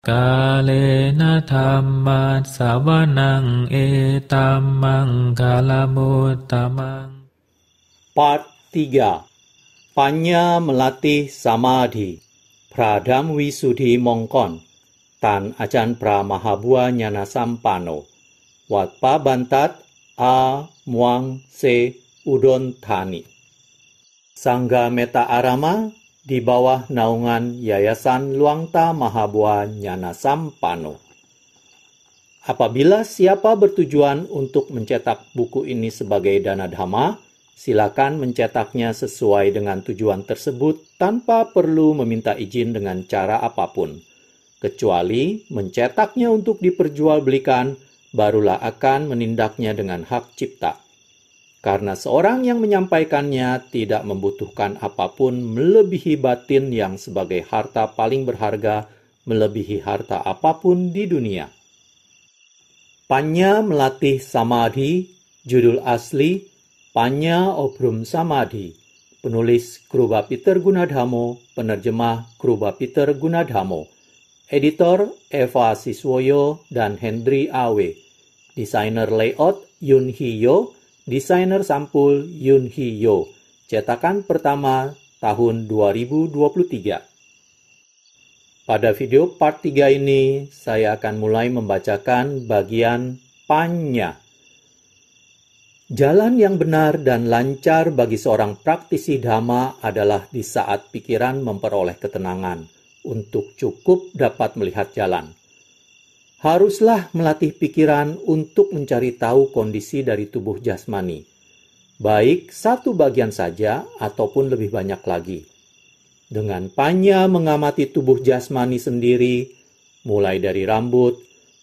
Kalena dhamma sawanang etamang kalamutamang. Part 3. Panya melatih samadhi. Pradam Wisudhi Mongkon. Tan Ajan Pramahabua Nyana Sampano. Wat Pa Bantat A Muang Se Udon Thani. Sangga Meta Arama di bawah naungan Yayasan Luangta Mahabua Nyana Sampano. Apabila siapa bertujuan untuk mencetak buku ini sebagai dana dhamma, silakan mencetaknya sesuai dengan tujuan tersebut tanpa perlu meminta izin dengan cara apapun. Kecuali mencetaknya untuk diperjualbelikan, barulah akan menindaknya dengan hak cipta. Karena seorang yang menyampaikannya tidak membutuhkan apapun melebihi batin yang sebagai harta paling berharga melebihi harta apapun di dunia. Panya melatih samadhi, judul asli Panya Obrum Samadhi, penulis Kruba Peter Gunadhamo, penerjemah Kruba Peter Gunadhamo, editor Eva Siswoyo dan Hendry Awe, desainer layout Yun Hee Yo, desainer sampul Yun Hee Yo, cetakan pertama tahun 2023. Pada video part 3 ini, saya akan mulai membacakan bagian Panya. Jalan yang benar dan lancar bagi seorang praktisi dhamma adalah di saat pikiran memperoleh ketenangan untuk cukup dapat melihat jalan. Haruslah melatih pikiran untuk mencari tahu kondisi dari tubuh jasmani, baik satu bagian saja ataupun lebih banyak lagi. Dengan panya mengamati tubuh jasmani sendiri, mulai dari rambut,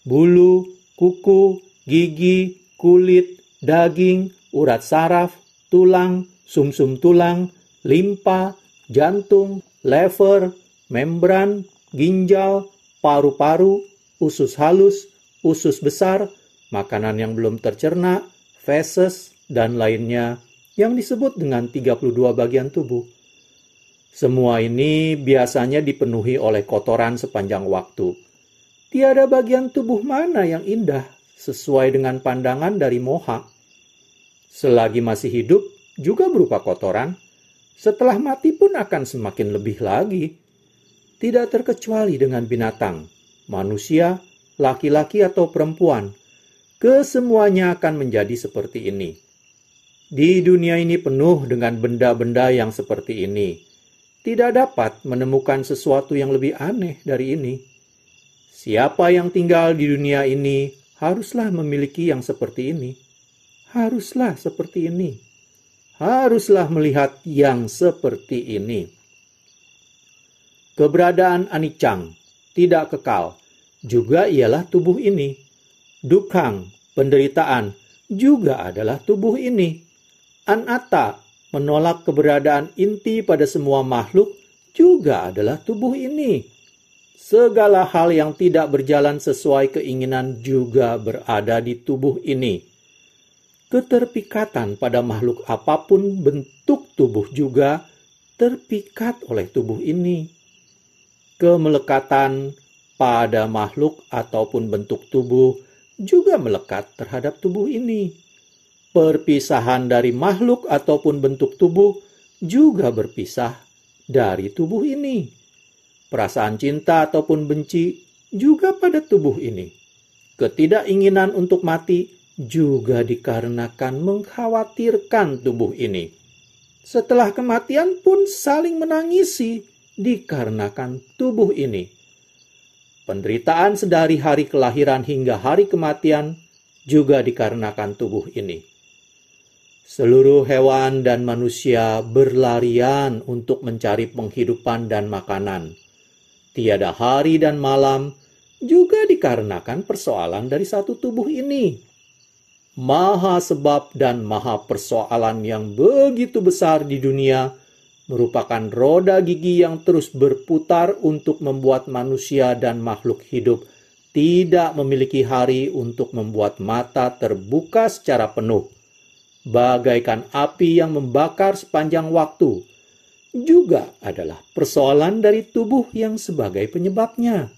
bulu, kuku, gigi, kulit, daging, urat saraf, tulang, sumsum tulang, limpa, jantung, lever, membran, ginjal, paru-paru, usus halus, usus besar, makanan yang belum tercerna, feses, dan lainnya yang disebut dengan 32 bagian tubuh. Semua ini biasanya dipenuhi oleh kotoran sepanjang waktu. Tiada bagian tubuh mana yang indah sesuai dengan pandangan dari moha. Selagi masih hidup juga berupa kotoran, setelah mati pun akan semakin lebih lagi. Tidak terkecuali dengan binatang, manusia, laki-laki atau perempuan, kesemuanya akan menjadi seperti ini. Di dunia ini penuh dengan benda-benda yang seperti ini. Tidak dapat menemukan sesuatu yang lebih aneh dari ini. Siapa yang tinggal di dunia ini haruslah memiliki yang seperti ini. Haruslah seperti ini. Haruslah melihat yang seperti ini. Keberadaan anicang, tidak kekal, juga ialah tubuh ini. Dukhang, penderitaan, juga adalah tubuh ini. Anatta, menolak keberadaan inti pada semua makhluk, juga adalah tubuh ini. Segala hal yang tidak berjalan sesuai keinginan juga berada di tubuh ini. Keterpikatan pada makhluk apapun bentuk tubuh juga terpikat oleh tubuh ini. Kemelekatan pada makhluk ataupun bentuk tubuh juga melekat terhadap tubuh ini. Perpisahan dari makhluk ataupun bentuk tubuh juga berpisah dari tubuh ini. Perasaan cinta ataupun benci juga pada tubuh ini. Ketidakinginan untuk mati juga dikarenakan mengkhawatirkan tubuh ini. Setelah kematian pun saling menangisi dikarenakan tubuh ini. Penderitaan sedari hari kelahiran hingga hari kematian juga dikarenakan tubuh ini. Seluruh hewan dan manusia berlarian untuk mencari penghidupan dan makanan. Tiada hari dan malam juga dikarenakan persoalan dari satu tubuh ini. Maha sebab dan maha persoalan yang begitu besar di dunia merupakan roda gigi yang terus berputar untuk membuat manusia dan makhluk hidup tidak memiliki hari untuk membuat mata terbuka secara penuh. Bagaikan api yang membakar sepanjang waktu, juga adalah persoalan dari tubuh yang sebagai penyebabnya.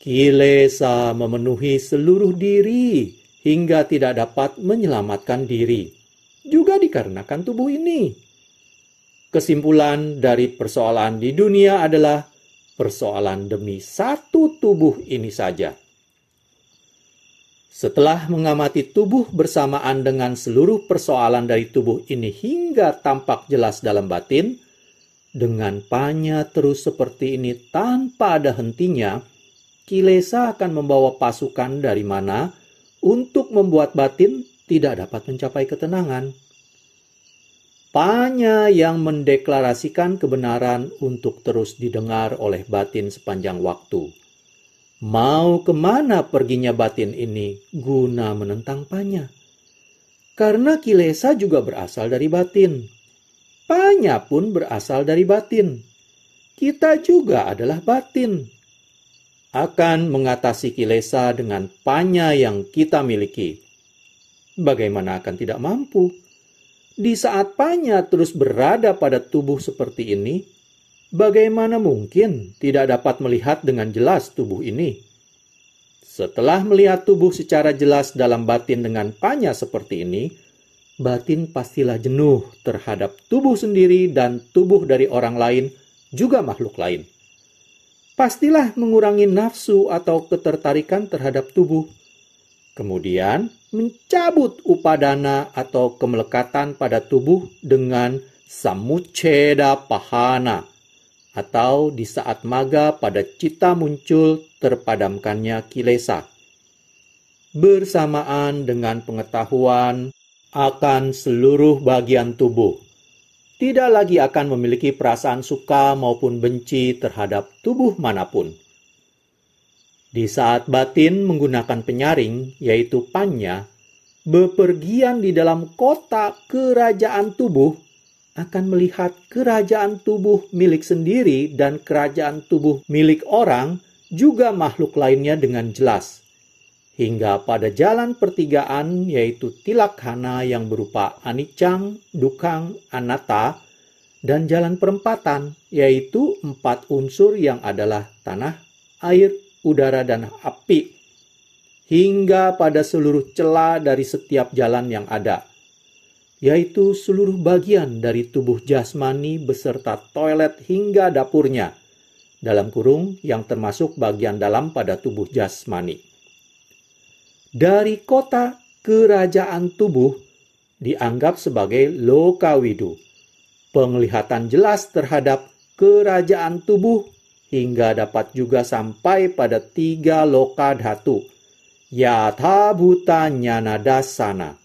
Kilesa memenuhi seluruh diri hingga tidak dapat menyelamatkan diri, juga dikarenakan tubuh ini. Kesimpulan dari persoalan di dunia adalah persoalan demi satu tubuh ini saja. Setelah mengamati tubuh bersamaan dengan seluruh persoalan dari tubuh ini hingga tampak jelas dalam batin, dengan panya terus seperti ini tanpa ada hentinya, kilesa akan membawa pasukan dari mana untuk membuat batin tidak dapat mencapai ketenangan. Panya yang mendeklarasikan kebenaran untuk terus didengar oleh batin sepanjang waktu. Mau kemana perginya batin ini guna menentang panya? Karena kilesa juga berasal dari batin. Panya pun berasal dari batin. Kita juga adalah batin. Akan mengatasi kilesa dengan panya yang kita miliki. Bagaimana akan tidak mampu? Di saat panya terus berada pada tubuh seperti ini, bagaimana mungkin tidak dapat melihat dengan jelas tubuh ini? Setelah melihat tubuh secara jelas dalam batin dengan panya seperti ini, batin pastilah jenuh terhadap tubuh sendiri dan tubuh dari orang lain, juga makhluk lain. Pastilah mengurangi nafsu atau ketertarikan terhadap tubuh. Kemudian mencabut upadana atau kemelekatan pada tubuh dengan samucceda pahana, atau di saat maga pada cita muncul terpadamkannya kilesa. Bersamaan dengan pengetahuan akan seluruh bagian tubuh, tidak lagi akan memiliki perasaan suka maupun benci terhadap tubuh manapun. Di saat batin menggunakan penyaring, yaitu panya, bepergian di dalam kota kerajaan tubuh, akan melihat kerajaan tubuh milik sendiri dan kerajaan tubuh milik orang, juga makhluk lainnya dengan jelas. Hingga pada jalan pertigaan, yaitu tilakhana yang berupa anicang, dukang, anatta, dan jalan perempatan, yaitu 4 unsur yang adalah tanah, air, udara, dan api, hingga pada seluruh celah dari setiap jalan yang ada, yaitu seluruh bagian dari tubuh jasmani beserta toilet hingga dapurnya, dalam kurung yang termasuk bagian dalam pada tubuh jasmani. Dari kota kerajaan tubuh dianggap sebagai lokawidu, penglihatan jelas terhadap kerajaan tubuh hingga dapat juga sampai pada 3 loka dhatu, yatha bhuta nyana dasana,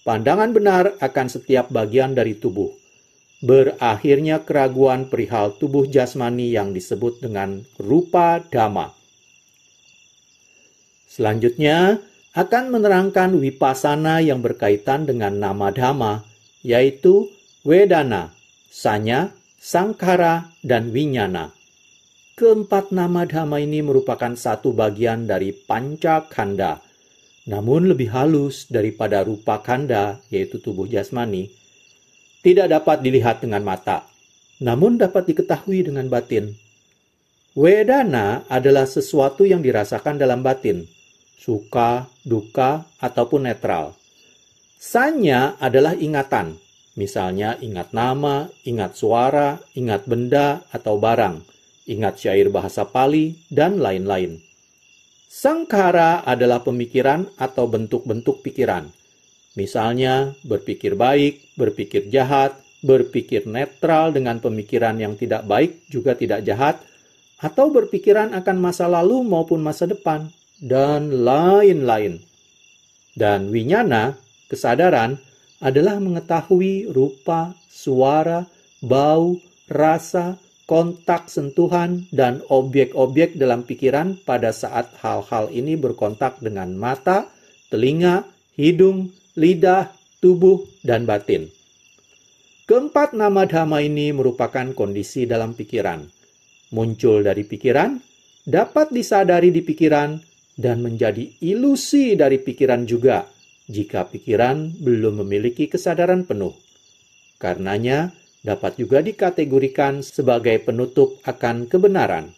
pandangan benar akan setiap bagian dari tubuh. Berakhirnya keraguan perihal tubuh jasmani yang disebut dengan rupa dhamma. Selanjutnya akan menerangkan wipasana yang berkaitan dengan nama dhamma, yaitu wedana, sanya, sangkhara, dan winyana. Keempat nama dhamma ini merupakan satu bagian dari panca khanda, namun lebih halus daripada rupa khanda, yaitu tubuh jasmani. Tidak dapat dilihat dengan mata, namun dapat diketahui dengan batin. Wedana adalah sesuatu yang dirasakan dalam batin, suka, duka, ataupun netral. Sanya adalah ingatan, misalnya ingat nama, ingat suara, ingat benda atau barang, ingat syair bahasa Pali, dan lain-lain. Sangkhara adalah pemikiran atau bentuk-bentuk pikiran, misalnya berpikir baik, berpikir jahat, berpikir netral dengan pemikiran yang tidak baik juga tidak jahat, atau berpikiran akan masa lalu maupun masa depan, dan lain-lain. Dan winyana, kesadaran, adalah mengetahui rupa, suara, bau, rasa, kontak sentuhan, dan objek-objek dalam pikiran pada saat hal-hal ini berkontak dengan mata, telinga, hidung, lidah, tubuh, dan batin. Keempat nama dhamma ini merupakan kondisi dalam pikiran. Muncul dari pikiran, dapat disadari di pikiran, dan menjadi ilusi dari pikiran juga, jika pikiran belum memiliki kesadaran penuh. Karenanya, dapat juga dikategorikan sebagai penutup akan kebenaran.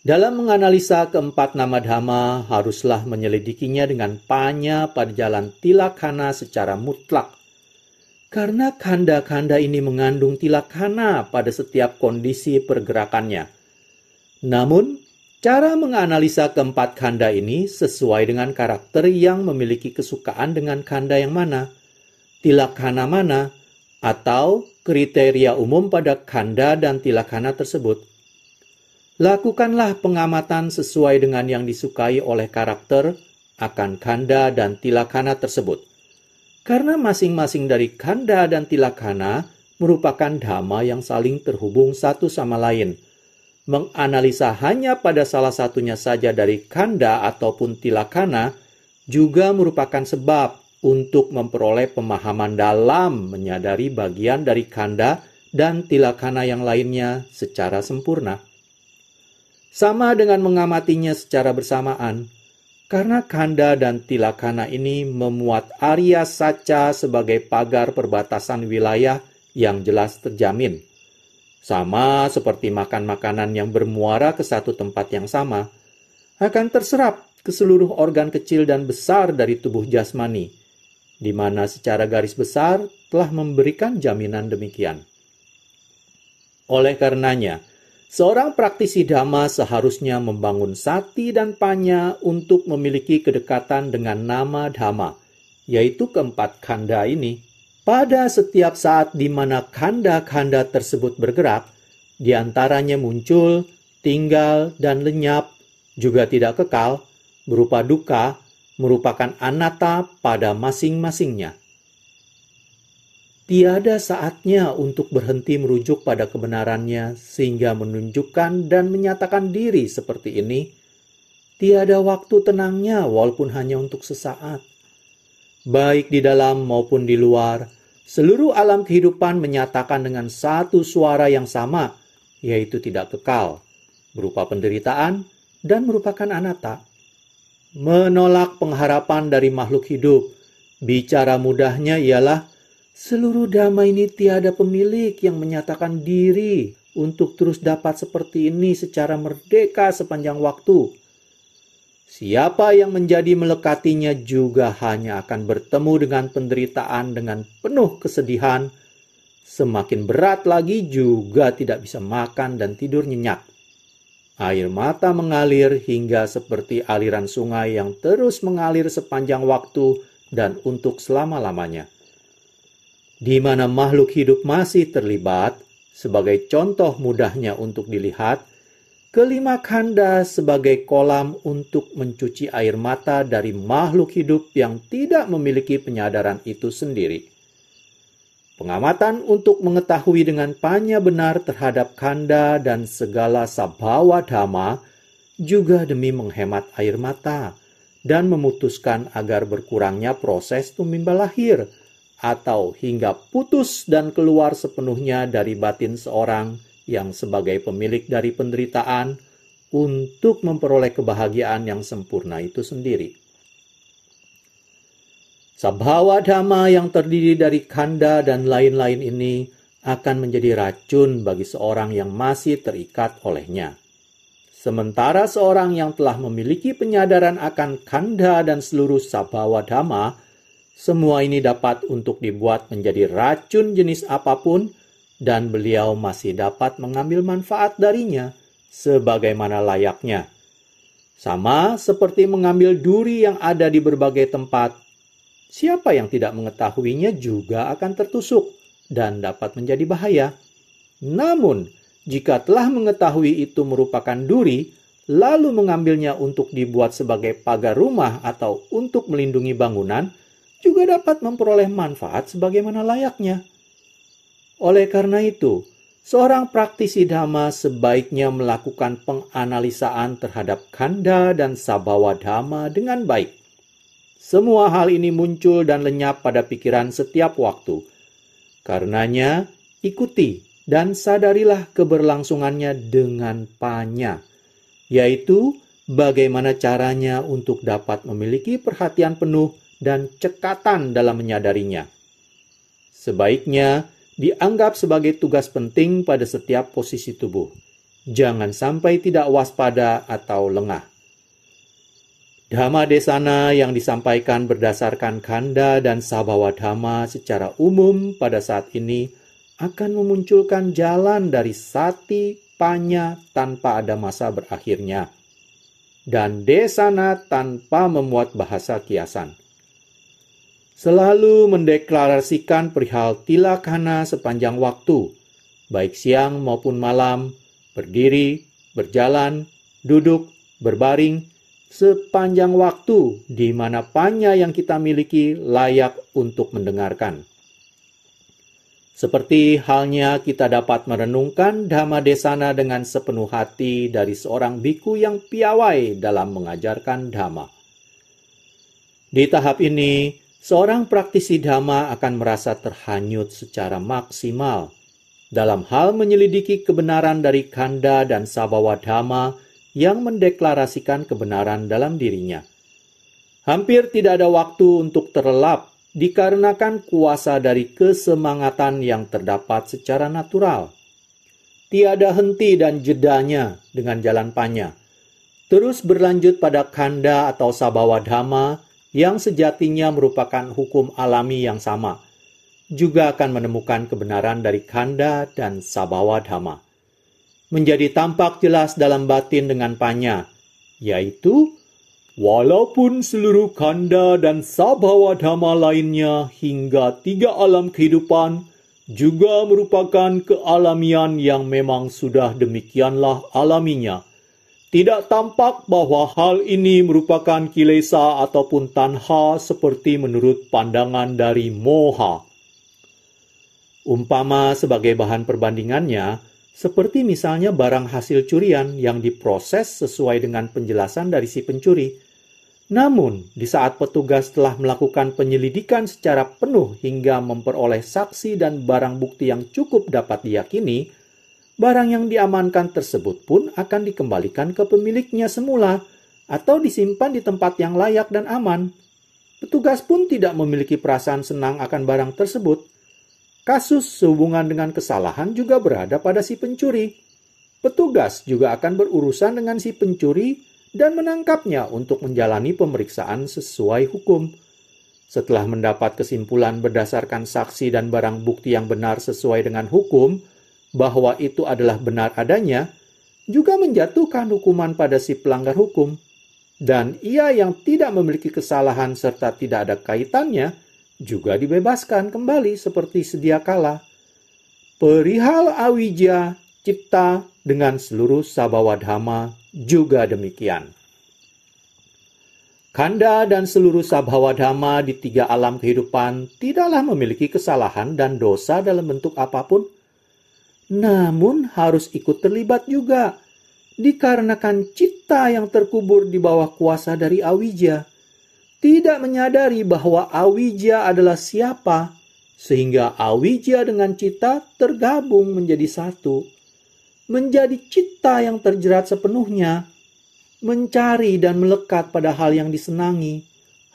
Dalam menganalisa keempat nama dhamma, haruslah menyelidikinya dengan panya pada jalan tilakkana secara mutlak. Karena kanda-kanda ini mengandung tilakkana pada setiap kondisi pergerakannya. Namun, cara menganalisa keempat kanda ini sesuai dengan karakter yang memiliki kesukaan dengan kanda yang mana, tilakkana mana, atau kriteria umum pada kanda dan tilakkana tersebut. Lakukanlah pengamatan sesuai dengan yang disukai oleh karakter akan kanda dan tilakkana tersebut. Karena masing-masing dari kanda dan tilakkana merupakan dhamma yang saling terhubung satu sama lain. Menganalisa hanya pada salah satunya saja dari kanda ataupun tilakkana juga merupakan sebab untuk memperoleh pemahaman dalam menyadari bagian dari kanda dan tilakkana yang lainnya secara sempurna. Sama dengan mengamatinya secara bersamaan, karena kanda dan tilakkana ini memuat Arya Saca sebagai pagar perbatasan wilayah yang jelas terjamin. Sama seperti makan makanan yang bermuara ke satu tempat yang sama, akan terserap ke seluruh organ kecil dan besar dari tubuh jasmani, di mana secara garis besar telah memberikan jaminan demikian. Oleh karenanya, seorang praktisi dhamma seharusnya membangun sati dan panya untuk memiliki kedekatan dengan nama dhamma, yaitu keempat kanda ini. Pada setiap saat di mana kanda-kanda tersebut bergerak, di antaranya muncul, tinggal, dan lenyap, juga tidak kekal, berupa dukkha, merupakan anatta pada masing-masingnya. Tiada saatnya untuk berhenti merujuk pada kebenarannya sehingga menunjukkan dan menyatakan diri seperti ini. Tiada waktu tenangnya walaupun hanya untuk sesaat. Baik di dalam maupun di luar, seluruh alam kehidupan menyatakan dengan satu suara yang sama, yaitu tidak kekal, berupa penderitaan dan merupakan anatta. Menolak pengharapan dari makhluk hidup, bicara mudahnya ialah seluruh dhamma ini tiada pemilik yang menyatakan diri untuk terus dapat seperti ini secara merdeka sepanjang waktu. Siapa yang menjadi melekatinya juga hanya akan bertemu dengan penderitaan dengan penuh kesedihan. Semakin berat lagi juga tidak bisa makan dan tidur nyenyak. Air mata mengalir hingga seperti aliran sungai yang terus mengalir sepanjang waktu dan untuk selama-lamanya. Di mana makhluk hidup masih terlibat, sebagai contoh mudahnya untuk dilihat, kelima kanda sebagai kolam untuk mencuci air mata dari makhluk hidup yang tidak memiliki penyadaran itu sendiri. Pengamatan untuk mengetahui dengan panya benar terhadap kanda dan segala sabhawa dhamma juga demi menghemat air mata dan memutuskan agar berkurangnya proses tumimbal lahir atau hingga putus dan keluar sepenuhnya dari batin seorang yang sebagai pemilik dari penderitaan untuk memperoleh kebahagiaan yang sempurna itu sendiri. Sabhawa dhamma yang terdiri dari kanda dan lain-lain ini akan menjadi racun bagi seorang yang masih terikat olehnya. Sementara seorang yang telah memiliki penyadaran akan kanda dan seluruh sabhawa dhamma, semua ini dapat untuk dibuat menjadi racun jenis apapun, dan beliau masih dapat mengambil manfaat darinya sebagaimana layaknya. Sama seperti mengambil duri yang ada di berbagai tempat, siapa yang tidak mengetahuinya juga akan tertusuk dan dapat menjadi bahaya. Namun, jika telah mengetahui itu merupakan duri, lalu mengambilnya untuk dibuat sebagai pagar rumah atau untuk melindungi bangunan, juga dapat memperoleh manfaat sebagaimana layaknya. Oleh karena itu, seorang praktisi dhamma sebaiknya melakukan penganalisaan terhadap kanda dan sabhawa dhamma dengan baik. Semua hal ini muncul dan lenyap pada pikiran setiap waktu. Karenanya, ikuti dan sadarilah keberlangsungannya dengan panya, yaitu bagaimana caranya untuk dapat memiliki perhatian penuh dan cekatan dalam menyadarinya. Sebaiknya dianggap sebagai tugas penting pada setiap posisi tubuh, Jangan sampai tidak waspada atau lengah. Dhamma desana yang disampaikan berdasarkan Kanda dan Sabhawa Dhamma secara umum pada saat ini akan memunculkan jalan dari sati panya tanpa ada masa berakhirnya, dan desana tanpa memuat bahasa kiasan. Selalu mendeklarasikan perihal tilakana sepanjang waktu, baik siang maupun malam, berdiri, berjalan, duduk, berbaring, sepanjang waktu di mana panya yang kita miliki layak untuk mendengarkan. Seperti halnya kita dapat merenungkan Dhamma Desana dengan sepenuh hati dari seorang biku yang piawai dalam mengajarkan Dhamma. Di tahap ini, seorang praktisi Dhamma akan merasa terhanyut secara maksimal dalam hal menyelidiki kebenaran dari Kanda dan Sabhawa Dhamma yang mendeklarasikan kebenaran dalam dirinya. Hampir tidak ada waktu untuk terlelap dikarenakan kuasa dari kesemangatan yang terdapat secara natural. Tiada henti dan jedanya dengan jalan panya. Terus berlanjut pada Kanda atau Sabhawa Dhamma yang sejatinya merupakan hukum alami yang sama. Juga akan menemukan kebenaran dari Kanda dan Sabhawa Dhamma. Menjadi tampak jelas dalam batin dengan panya, yaitu walaupun seluruh Kanda dan Sabhawa Dhamma lainnya hingga 3 alam kehidupan juga merupakan kealamian yang memang sudah demikianlah alaminya. Tidak tampak bahwa hal ini merupakan kilesa ataupun tanha seperti menurut pandangan dari moha. Umpama sebagai bahan perbandingannya, seperti misalnya barang hasil curian yang diproses sesuai dengan penjelasan dari si pencuri. Namun, di saat petugas telah melakukan penyelidikan secara penuh hingga memperoleh saksi dan barang bukti yang cukup dapat diyakini, barang yang diamankan tersebut pun akan dikembalikan ke pemiliknya semula atau disimpan di tempat yang layak dan aman. Petugas pun tidak memiliki perasaan senang akan barang tersebut. Kasus sehubungan dengan kesalahan juga berada pada si pencuri. Petugas juga akan berurusan dengan si pencuri dan menangkapnya untuk menjalani pemeriksaan sesuai hukum. Setelah mendapat kesimpulan berdasarkan saksi dan barang bukti yang benar sesuai dengan hukum, bahwa itu adalah benar adanya, juga menjatuhkan hukuman pada si pelanggar hukum. Dan ia yang tidak memiliki kesalahan serta tidak ada kaitannya, juga dibebaskan kembali seperti sedia kala. Perihal awija, cipta dengan seluruh Sabhawa Dhamma juga demikian. Kanda dan seluruh Sabhawa Dhamma di 3 alam kehidupan tidaklah memiliki kesalahan dan dosa dalam bentuk apapun, namun harus ikut terlibat juga, dikarenakan cipta yang terkubur di bawah kuasa dari awija tidak menyadari bahwa awija adalah siapa, sehingga awija dengan cita tergabung menjadi satu. Menjadi cita yang terjerat sepenuhnya, mencari dan melekat pada hal yang disenangi,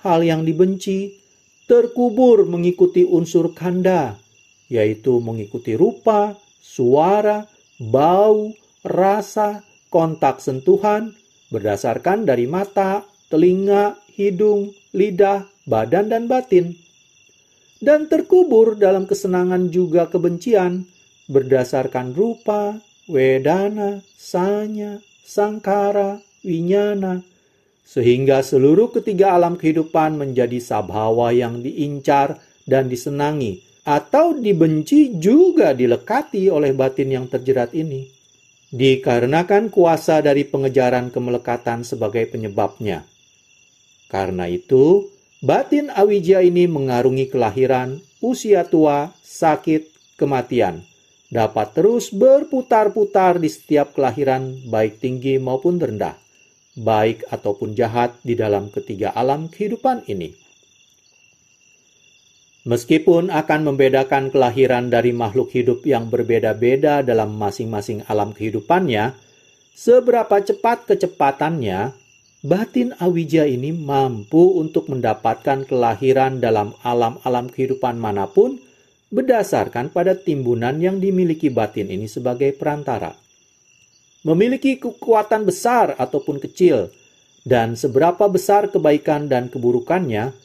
hal yang dibenci, terkubur mengikuti unsur kanda, yaitu mengikuti rupa, suara, bau, rasa, kontak sentuhan, berdasarkan dari mata, telinga, hidung, lidah, badan, dan batin. Dan terkubur dalam kesenangan juga kebencian, berdasarkan rupa, wedana, sanya, sangkara, winyana, sehingga seluruh 3 alam kehidupan menjadi sabhawa yang diincar dan disenangi, atau dibenci juga dilekati oleh batin yang terjerat ini. Dikarenakan kuasa dari pengejaran kemelekatan sebagai penyebabnya. Karena itu, batin awija ini mengarungi kelahiran, usia tua, sakit, kematian. Dapat terus berputar-putar di setiap kelahiran, baik tinggi maupun rendah, baik ataupun jahat di dalam 3 alam kehidupan ini. Meskipun akan membedakan kelahiran dari makhluk hidup yang berbeda-beda dalam masing-masing alam kehidupannya, seberapa cepat kecepatannya, batin awija ini mampu untuk mendapatkan kelahiran dalam alam-alam kehidupan manapun berdasarkan pada timbunan yang dimiliki batin ini sebagai perantara. memiliki kekuatan besar ataupun kecil, dan seberapa besar kebaikan dan keburukannya,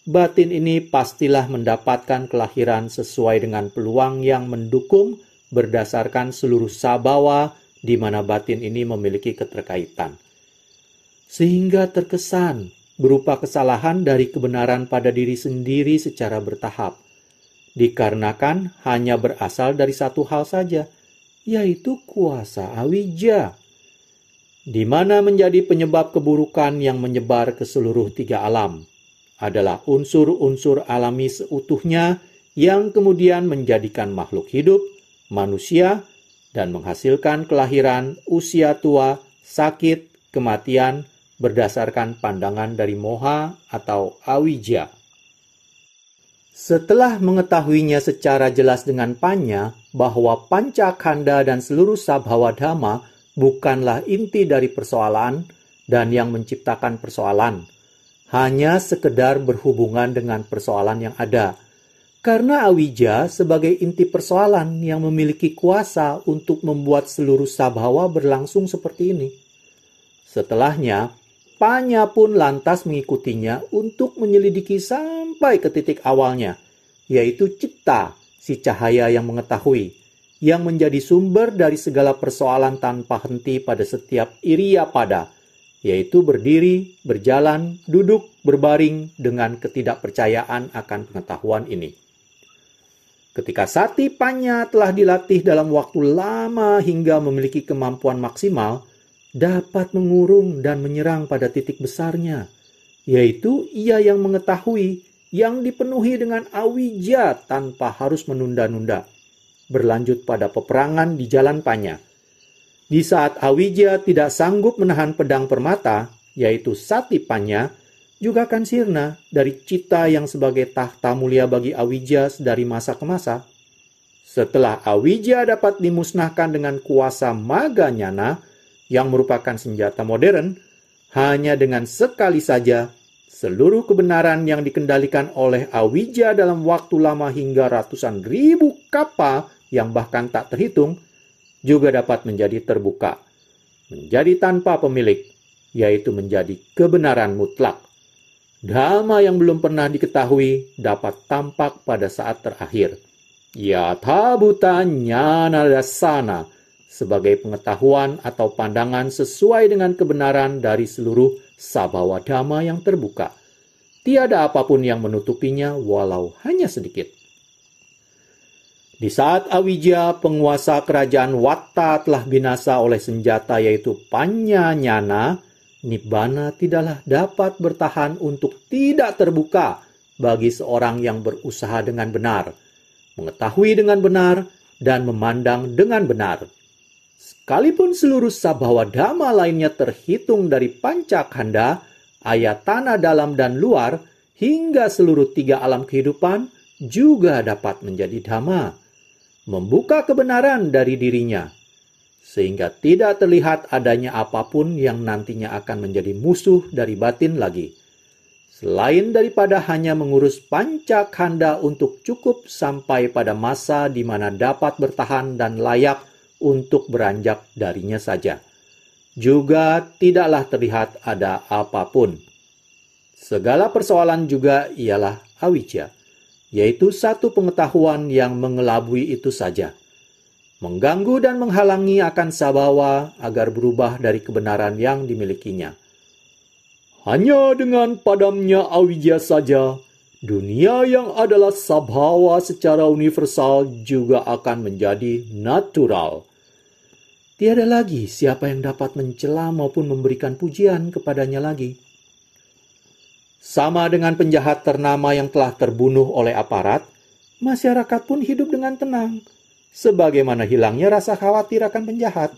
batin ini pastilah mendapatkan kelahiran sesuai dengan peluang yang mendukung berdasarkan seluruh sabawa di mana batin ini memiliki keterkaitan. Sehingga terkesan berupa kesalahan dari kebenaran pada diri sendiri secara bertahap, dikarenakan hanya berasal dari satu hal saja, yaitu kuasa awija, di mana menjadi penyebab keburukan yang menyebar ke seluruh tiga alam, adalah unsur-unsur alami seutuhnya yang kemudian menjadikan makhluk hidup, manusia, dan menghasilkan kelahiran, usia tua, sakit, kematian, berdasarkan pandangan dari moha atau awija. Setelah mengetahuinya secara jelas dengan panya bahwa pancakanda dan seluruh sabhawa dhamma bukanlah inti dari persoalan dan yang menciptakan persoalan, hanya sekedar berhubungan dengan persoalan yang ada. Karena awija sebagai inti persoalan yang memiliki kuasa untuk membuat seluruh sabhawa berlangsung seperti ini. Setelahnya, panya pun lantas mengikutinya untuk menyelidiki sampai ke titik awalnya, yaitu citta, si cahaya yang mengetahui, yang menjadi sumber dari segala persoalan tanpa henti pada setiap iriyapada, yaitu berdiri, berjalan, duduk, berbaring dengan ketidakpercayaan akan pengetahuan ini. Ketika sati panya telah dilatih dalam waktu lama hingga memiliki kemampuan maksimal, dapat mengurung dan menyerang pada titik besarnya, yaitu ia yang mengetahui, yang dipenuhi dengan awija tanpa harus menunda-nunda, berlanjut pada peperangan di jalan panya. Di saat awija tidak sanggup menahan pedang permata, yaitu sati panya, juga akan sirna dari cita yang sebagai tahta mulia bagi awija dari masa ke masa. Setelah awija dapat dimusnahkan dengan kuasa maganyana, yang merupakan senjata modern, hanya dengan sekali saja, seluruh kebenaran yang dikendalikan oleh awija dalam waktu lama hingga ratusan ribu kapa yang bahkan tak terhitung, juga dapat menjadi terbuka, menjadi tanpa pemilik, yaitu menjadi kebenaran mutlak. Dhamma yang belum pernah diketahui dapat tampak pada saat terakhir. Yatha bhuta jnana dassana, sebagai pengetahuan atau pandangan sesuai dengan kebenaran dari seluruh sabhawa dhamma yang terbuka. Tiada apapun yang menutupinya walau hanya sedikit. Di saat awija, penguasa kerajaan Watta telah binasa oleh senjata yaitu panyanyana, nibbana tidaklah dapat bertahan untuk tidak terbuka bagi seorang yang berusaha dengan benar, mengetahui dengan benar, dan memandang dengan benar. Sekalipun seluruh sabhawa dhamma lainnya terhitung dari pancakanda, ayatana dalam dan luar, hingga seluruh tiga alam kehidupan juga dapat menjadi dhamma, membuka kebenaran dari dirinya, sehingga tidak terlihat adanya apapun yang nantinya akan menjadi musuh dari batin lagi, selain daripada hanya mengurus pancakanda untuk cukup sampai pada masa di mana dapat bertahan dan layak untuk beranjak darinya saja. Juga tidaklah terlihat ada apapun. Segala persoalan juga ialah awija, yaitu satu pengetahuan yang mengelabui itu saja, mengganggu dan menghalangi akan sabhawa agar berubah dari kebenaran yang dimilikinya. Hanya dengan padamnya awija saja, dunia yang adalah sabhawa secara universal juga akan menjadi natural. Tiada lagi siapa yang dapat mencela maupun memberikan pujian kepadanya lagi. Sama dengan penjahat ternama yang telah terbunuh oleh aparat, masyarakat pun hidup dengan tenang, sebagaimana hilangnya rasa khawatir akan penjahat.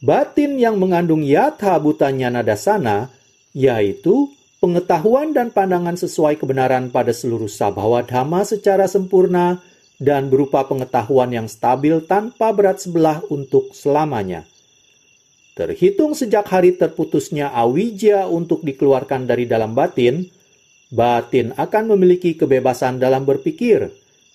Batin yang mengandung yatha bhuta jnana dassana, yaitu pengetahuan dan pandangan sesuai kebenaran pada seluruh sabhawa dhamma secara sempurna dan berupa pengetahuan yang stabil tanpa berat sebelah untuk selamanya. Terhitung sejak hari terputusnya awija untuk dikeluarkan dari dalam batin, batin akan memiliki kebebasan dalam berpikir,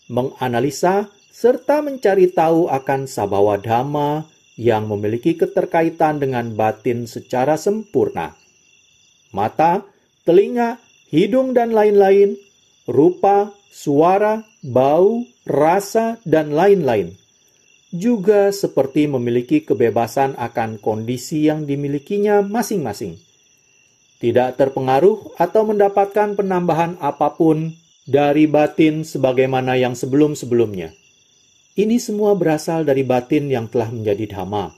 menganalisa, serta mencari tahu akan sabhawa dhamma yang memiliki keterkaitan dengan batin secara sempurna. Mata, telinga, hidung, dan lain-lain, rupa, suara, bau, rasa, dan lain-lain. Juga seperti memiliki kebebasan akan kondisi yang dimilikinya masing-masing. Tidak terpengaruh atau mendapatkan penambahan apapun dari batin sebagaimana yang sebelum-sebelumnya. Ini semua berasal dari batin yang telah menjadi dhamma,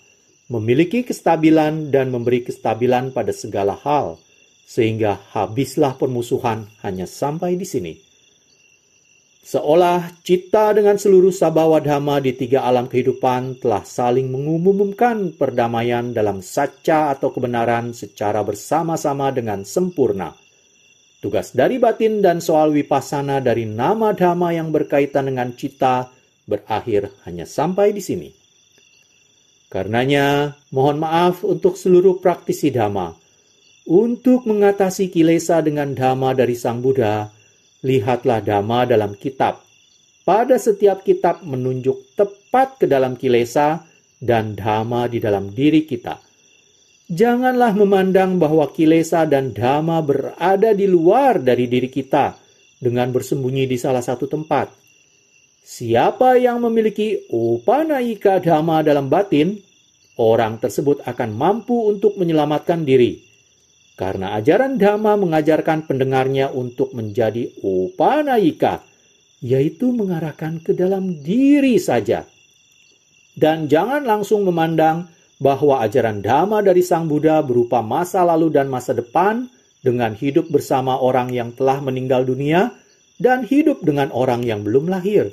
memiliki kestabilan dan memberi kestabilan pada segala hal, sehingga habislah permusuhan hanya sampai di sini. Seolah cita dengan seluruh sabawa dhamma di 3 alam kehidupan telah saling mengumumkan perdamaian dalam sacca atau kebenaran secara bersama-sama dengan sempurna. Tugas dari batin dan soal vipassana dari nama dhamma yang berkaitan dengan cita berakhir hanya sampai di sini. Karenanya, mohon maaf untuk seluruh praktisi dhamma. Untuk mengatasi kilesa dengan dhamma dari Sang Buddha, lihatlah dhamma dalam kitab. Pada setiap kitab menunjuk tepat ke dalam kilesa dan dhamma di dalam diri kita. Janganlah memandang bahwa kilesa dan dhamma berada di luar dari diri kita dengan bersembunyi di salah satu tempat. Siapa yang memiliki upanayika dhamma dalam batin, orang tersebut akan mampu untuk menyelamatkan diri. Karena ajaran dhamma mengajarkan pendengarnya untuk menjadi upanayika, yaitu mengarahkan ke dalam diri saja. Dan jangan langsung memandang bahwa ajaran dhamma dari Sang Buddha berupa masa lalu dan masa depan dengan hidup bersama orang yang telah meninggal dunia dan hidup dengan orang yang belum lahir.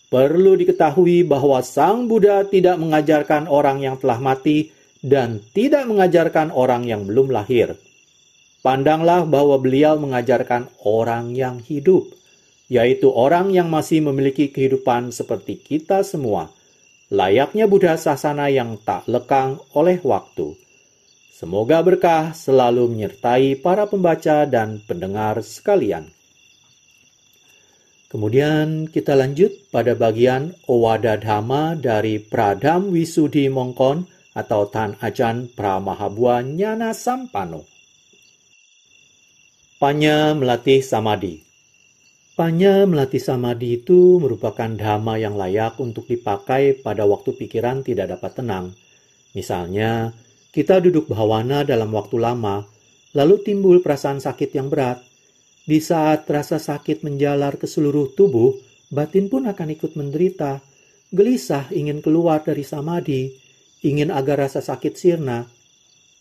Perlu diketahui bahwa Sang Buddha tidak mengajarkan orang yang telah mati dan tidak mengajarkan orang yang belum lahir. Pandanglah bahwa beliau mengajarkan orang yang hidup, yaitu orang yang masih memiliki kehidupan seperti kita semua, layaknya Buddha Sasana yang tak lekang oleh waktu. Semoga berkah selalu menyertai para pembaca dan pendengar sekalian. Kemudian kita lanjut pada bagian Owada Dhamma dari Pradam Wisudi Mongkon atau Tan Ajan Pramahabua Nyana Sampano. Panya melatih samadhi. Panya melatih samadhi itu merupakan dhamma yang layak untuk dipakai pada waktu pikiran tidak dapat tenang. Misalnya, kita duduk bhavana dalam waktu lama, lalu timbul perasaan sakit yang berat. Di saat rasa sakit menjalar ke seluruh tubuh, batin pun akan ikut menderita. Gelisah ingin keluar dari samadhi, ingin agar rasa sakit sirna.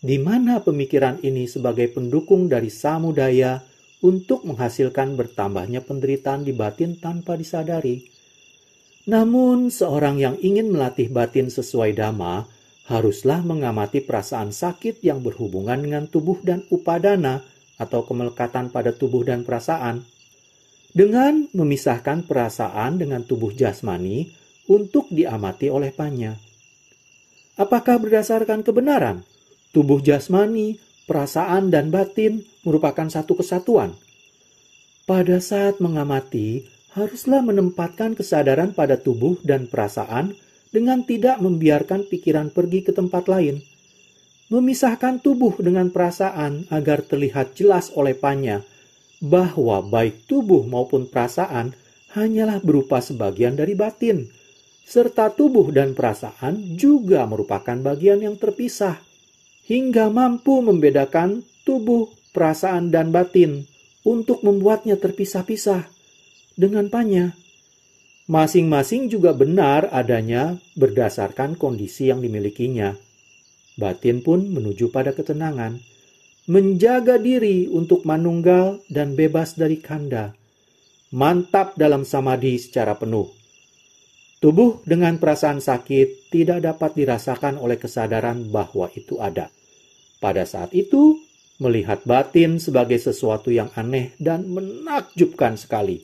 Di mana pemikiran ini sebagai pendukung dari samudaya untuk menghasilkan bertambahnya penderitaan di batin tanpa disadari. Namun, seorang yang ingin melatih batin sesuai dhamma haruslah mengamati perasaan sakit yang berhubungan dengan tubuh dan upadana atau kemelekatan pada tubuh dan perasaan, dengan memisahkan perasaan dengan tubuh jasmani untuk diamati oleh panya. Apakah berdasarkan kebenaran, tubuh jasmani, perasaan, dan batin merupakan satu kesatuan? Pada saat mengamati, haruslah menempatkan kesadaran pada tubuh dan perasaan dengan tidak membiarkan pikiran pergi ke tempat lain. Memisahkan tubuh dengan perasaan agar terlihat jelas oleh panya bahwa baik tubuh maupun perasaan hanyalah berupa sebagian dari batin, serta tubuh dan perasaan juga merupakan bagian yang terpisah, hingga mampu membedakan tubuh, perasaan, dan batin untuk membuatnya terpisah-pisah. Dengan panya, masing-masing juga benar adanya berdasarkan kondisi yang dimilikinya. Batin pun menuju pada ketenangan, menjaga diri untuk manunggal dan bebas dari kanda, mantap dalam samadhi secara penuh. Tubuh dengan perasaan sakit tidak dapat dirasakan oleh kesadaran bahwa itu ada. Pada saat itu, melihat batin sebagai sesuatu yang aneh dan menakjubkan sekali.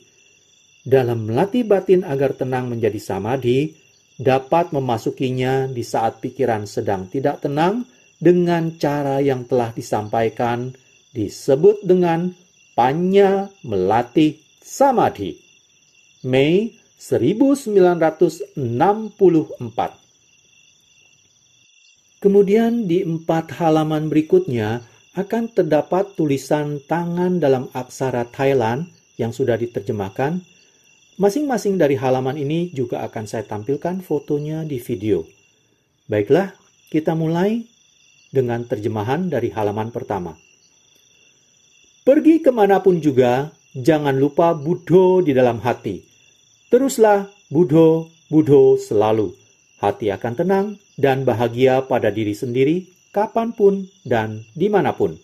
Dalam melatih batin agar tenang menjadi samadhi, dapat memasukinya di saat pikiran sedang tidak tenang dengan cara yang telah disampaikan, disebut dengan panya melatih samadhi. Mei 1964. Kemudian di 4 halaman berikutnya akan terdapat tulisan tangan dalam aksara Thailand yang sudah diterjemahkan. Masing-masing dari halaman ini juga akan saya tampilkan fotonya di video. Baiklah, kita mulai dengan terjemahan dari halaman pertama. Pergi kemanapun juga, jangan lupa Buddho di dalam hati. Teruslah Buddho, Buddho selalu. Hati akan tenang dan bahagia pada diri sendiri, kapanpun dan dimanapun.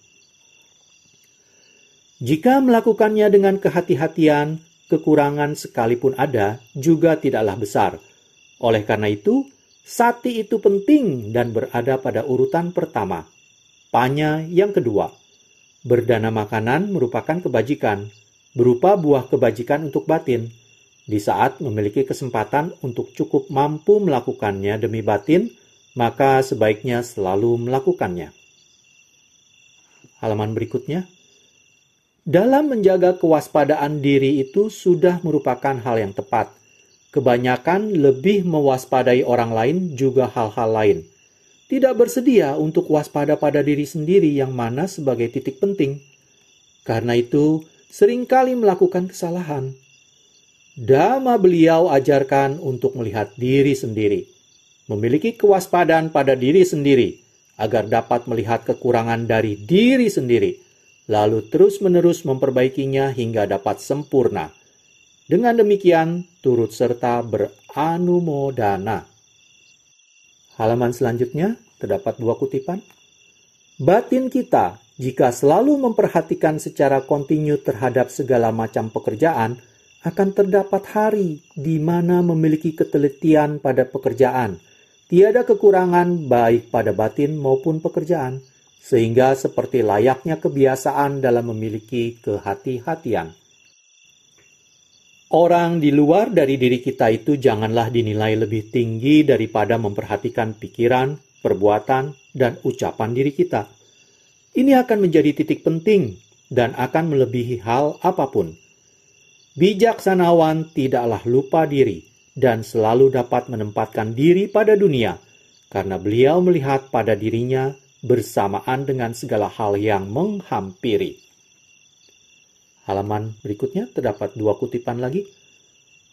Jika melakukannya dengan kehati-hatian, kekurangan sekalipun ada juga tidaklah besar. Oleh karena itu, sati itu penting dan berada pada urutan pertama. Panya yang kedua. Berdana makanan merupakan kebajikan, berupa buah kebajikan untuk batin. Di saat memiliki kesempatan untuk cukup mampu melakukannya demi batin, maka sebaiknya selalu melakukannya. Halaman berikutnya. Dalam menjaga kewaspadaan diri itu sudah merupakan hal yang tepat. Kebanyakan lebih mewaspadai orang lain juga hal-hal lain. Tidak bersedia untuk waspada pada diri sendiri yang mana sebagai titik penting. Karena itu, seringkali melakukan kesalahan. Dhamma beliau ajarkan untuk melihat diri sendiri. Memiliki kewaspadaan pada diri sendiri, agar dapat melihat kekurangan dari diri sendiri, lalu terus-menerus memperbaikinya hingga dapat sempurna. Dengan demikian, turut serta beranumodana. Halaman selanjutnya, terdapat 2 kutipan. Batin kita, jika selalu memperhatikan secara kontinu terhadap segala macam pekerjaan, akan terdapat hari di mana memiliki ketelitian pada pekerjaan. Tiada kekurangan baik pada batin maupun pekerjaan, sehingga seperti layaknya kebiasaan dalam memiliki kehati-hatian. Orang di luar dari diri kita itu janganlah dinilai lebih tinggi daripada memperhatikan pikiran, perbuatan, dan ucapan diri kita. Ini akan menjadi titik penting dan akan melebihi hal apapun. Bijaksanawan tidaklah lupa diri dan selalu dapat menempatkan diri pada dunia, karena beliau melihat pada dirinya bersamaan dengan segala hal yang menghampiri. Halaman berikutnya terdapat 2 kutipan lagi.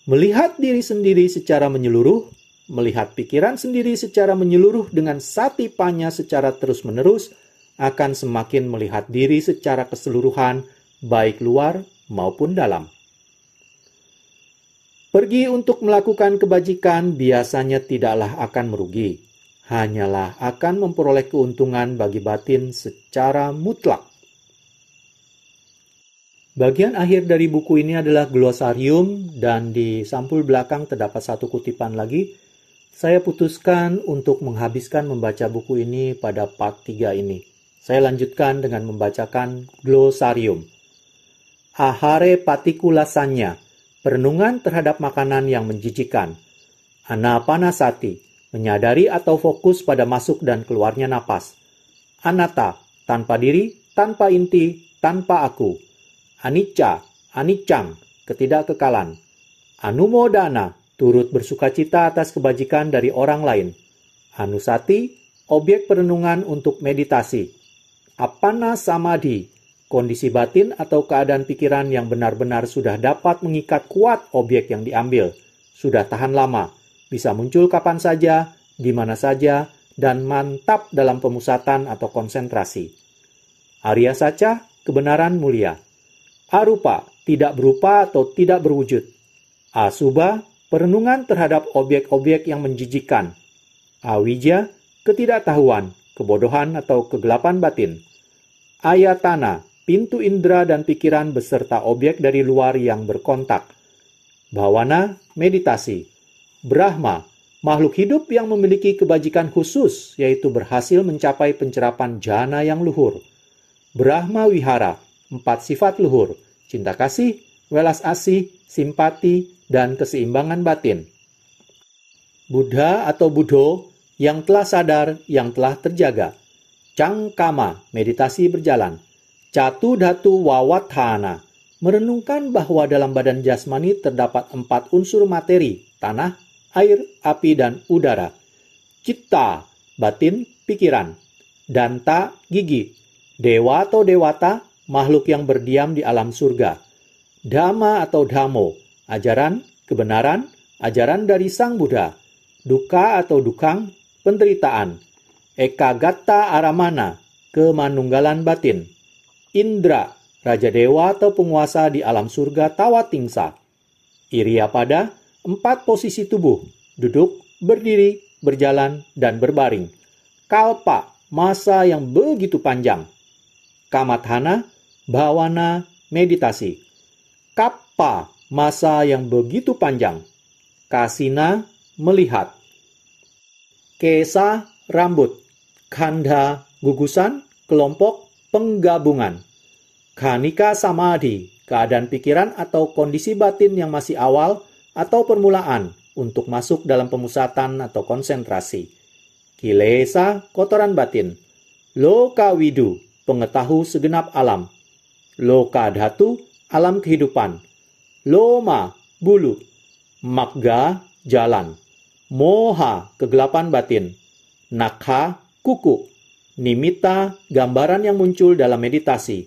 Melihat diri sendiri secara menyeluruh, melihat pikiran sendiri secara menyeluruh dengan satipanya secara terus-menerus, akan semakin melihat diri secara keseluruhan, baik luar maupun dalam. Pergi untuk melakukan kebajikan biasanya tidaklah akan merugi, hanyalah akan memperoleh keuntungan bagi batin secara mutlak. Bagian akhir dari buku ini adalah glosarium dan di sampul belakang terdapat 1 kutipan lagi. Saya putuskan untuk menghabiskan membaca buku ini pada part 3 ini. Saya lanjutkan dengan membacakan glosarium. Ahare patikulasanya, perenungan terhadap makanan yang menjijikan. Anapanasati, menyadari atau fokus pada masuk dan keluarnya napas. Anatta, tanpa diri, tanpa inti, tanpa aku. Anicca, anicang, ketidakkekalan. Anumodana, turut bersukacita atas kebajikan dari orang lain. Anusati, objek perenungan untuk meditasi. Appana samadhi, kondisi batin atau keadaan pikiran yang benar-benar sudah dapat mengikat kuat objek yang diambil. Sudah tahan lama, bisa muncul kapan saja, di mana saja, dan mantap dalam pemusatan atau konsentrasi. Arya Saca, kebenaran mulia. Arupa, tidak berupa atau tidak berwujud. Asubha, perenungan terhadap objek-objek yang menjijikan. Awija, ketidaktahuan, kebodohan atau kegelapan batin. Ayatana, pintu indera dan pikiran beserta objek dari luar yang berkontak. Bhawana, meditasi. Brahma, makhluk hidup yang memiliki kebajikan khusus, yaitu berhasil mencapai pencerapan jana yang luhur. Brahma wihara, 4 sifat luhur, cinta kasih, welas asih, simpati, dan keseimbangan batin. Buddha atau Buddho, yang telah sadar, yang telah terjaga. Cangkama, meditasi berjalan. Catu dhatu wawathana, merenungkan bahwa dalam badan jasmani terdapat 4 unsur materi, tanah, air, api, dan udara. Citta, batin, pikiran. Danta, gigi. Dewa atau dewata, makhluk yang berdiam di alam surga. Dhamma atau dhammo, ajaran, kebenaran, ajaran dari Sang Buddha. Dukkha atau dukang, penderitaan. Ekagatta aramana, kemanunggalan batin. Indra, raja dewa atau penguasa di alam surga Tawatingsa. Iriyapada, 4 posisi tubuh, duduk, berdiri, berjalan, dan berbaring. Kalpa, masa yang begitu panjang. Kamathana, bhawana, meditasi. Kappa, masa yang begitu panjang. Kasina, melihat. Kesa, rambut. Khandha, gugusan, kelompok, penggabungan. Khanika samadhi, keadaan pikiran atau kondisi batin yang masih awal atau permulaan untuk masuk dalam pemusatan atau konsentrasi. Kilesa, kotoran batin. Loka widu, pengetahu segenap alam. Loka dhatu, alam kehidupan. Loma, bulu. Magga, jalan. Moha, kegelapan batin. Nakha, kuku. Nimitta, gambaran yang muncul dalam meditasi.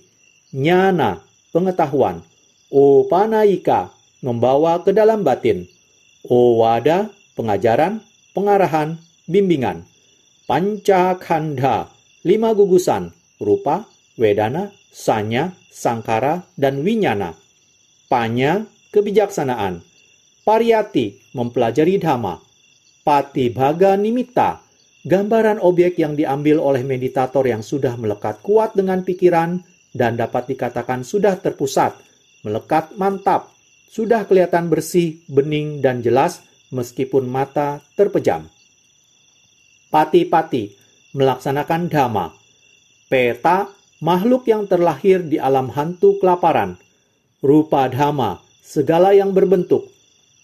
Nyana, pengetahuan. Opanayika, membawa ke dalam batin. Owada, pengajaran, pengarahan, bimbingan. Pancakhandha, 5 gugusan, rupa, wedana, sanya, sangkara, dan winyana. Panya, kebijaksanaan. Pariyati, mempelajari dhamma. Patibhaga nimitta, gambaran objek yang diambil oleh meditator yang sudah melekat kuat dengan pikiran dan dapat dikatakan sudah terpusat, melekat mantap, sudah kelihatan bersih, bening, dan jelas meskipun mata terpejam. Pati-pati, melaksanakan dhamma. Peta, makhluk yang terlahir di alam hantu kelaparan. Rupa dhamma, segala yang berbentuk.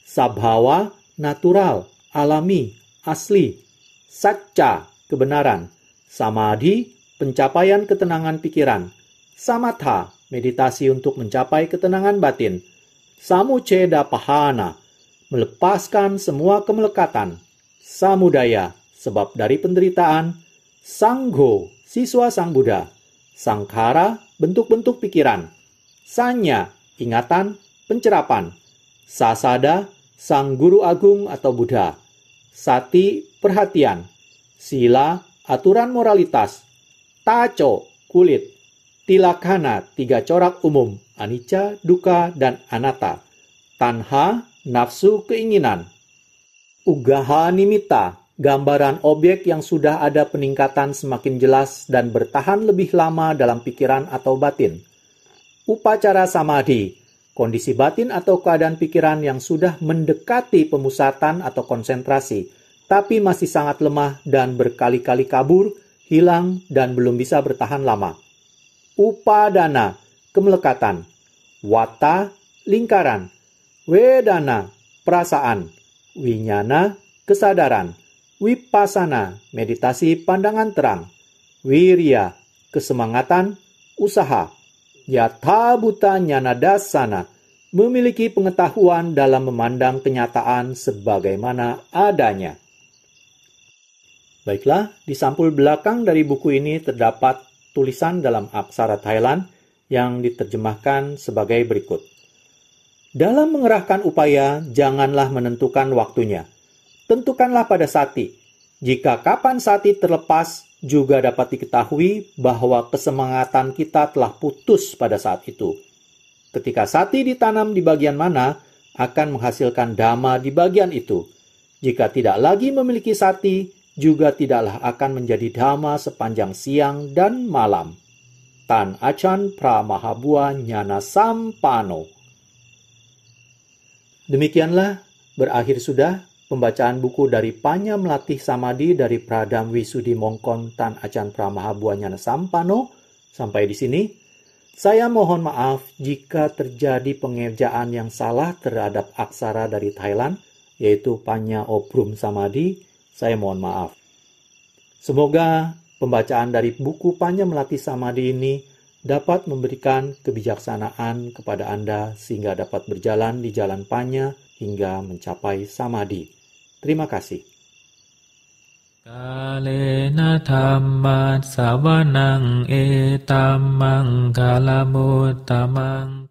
Sabhawa, natural, alami, asli. Sacca, kebenaran. Samadhi, pencapaian ketenangan pikiran. Samatha, meditasi untuk mencapai ketenangan batin. Samuceda pahana, melepaskan semua kemelekatan. Samudaya, sebab dari penderitaan. Sangho, siswa Sang Buddha. Sangkhara, bentuk-bentuk pikiran. Sanya, ingatan, pencerapan. Sasada, Sang Guru Agung atau Buddha. Sati, perhatian. Sila, aturan moralitas. Taco, kulit. Tilakkhana, 3 corak umum. Anicca, dukkha, dan anatta. Tanha, nafsu, keinginan. Uggaha nimitta, gambaran objek yang sudah ada peningkatan semakin jelas dan bertahan lebih lama dalam pikiran atau batin. Upacara samadhi, kondisi batin atau keadaan pikiran yang sudah mendekati pemusatan atau konsentrasi, tapi masih sangat lemah dan berkali-kali kabur, hilang, dan belum bisa bertahan lama. Upadana, kemelekatan. Wata, lingkaran. Wedana, perasaan. Winyana, kesadaran. Vipassana, meditasi pandangan terang. Wirya, kesemangatan, usaha. Yatha bhuta nyana dasana, memiliki pengetahuan dalam memandang kenyataan sebagaimana adanya. Baiklah, di sampul belakang dari buku ini terdapat tulisan dalam aksara Thailand yang diterjemahkan sebagai berikut. Dalam mengerahkan upaya, janganlah menentukan waktunya. Tentukanlah pada sati. Jika kapan sati terlepas, juga dapat diketahui bahwa kesemangatan kita telah putus pada saat itu. Ketika sati ditanam di bagian mana, akan menghasilkan dhamma di bagian itu. Jika tidak lagi memiliki sati, juga tidaklah akan menjadi dhamma sepanjang siang dan malam. Tan Achan Pramahabua Nyana Sampano. Demikianlah berakhir sudah pembacaan buku dari Panya Melatih Samadhi dari Pradam Wisudi Mongkon Tan Achan Pramahabua Nyana Sampano. Sampai di sini, saya mohon maaf jika terjadi pengejaan yang salah terhadap aksara dari Thailand, yaitu Panya Obrum Samadhi. Saya mohon maaf. Semoga pembacaan dari buku Panya Melatih Samadhi ini dapat memberikan kebijaksanaan kepada Anda sehingga dapat berjalan di jalan Panya hingga mencapai Samadhi. Terima kasih. กาเลนะธัมมัสสวนังเอตัมมังคลมุตตมัง